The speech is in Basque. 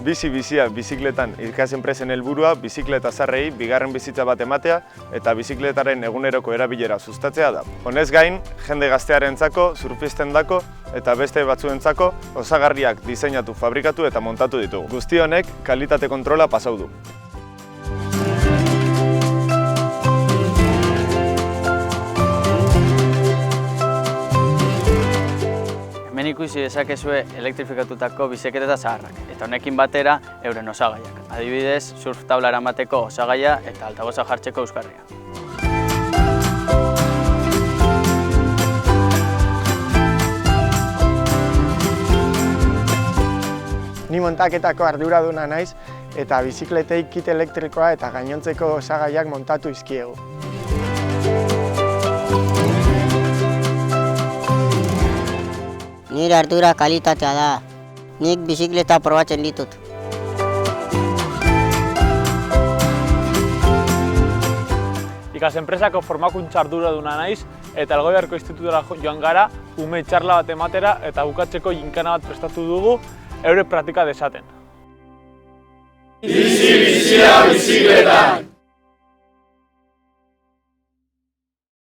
Bizi-bizia bizikletan ikasenpresen helburua bizikleta zaharrei bigarren bizitza bat ematea eta bizikletaren eguneroko erabilera sustatzea da. Honez gain, jende gaztearentzako, surfistendako eta beste batzuentzako osagarriak diseinatu, fabrikatu eta montatu ditugu. Guzti honek kalitate kontrola pasau du. Hemen ikusi dezakezue elektrifikatutako biziketa zaharrak, eta honekin batera euren osagaiak. Adibidez, surf tabla eramateko osagaia eta altaboza jartzeko euskarria. Ni montaketako arduraduna naiz eta bizikletei kit elektrikoa eta gainontzeko osagaiak montatu izkiegu. Nire ardura kalitatea da. Nik bizikleta probatzen ditut. Ikasenpresako formakuntza arduraduna naiz eta Elgoibarko institutura joan gara ume txarla bat ematera eta bukatzeko ginkana bat prestatu dugu eure praktika dezaten. Bizi-bizia bizikletan!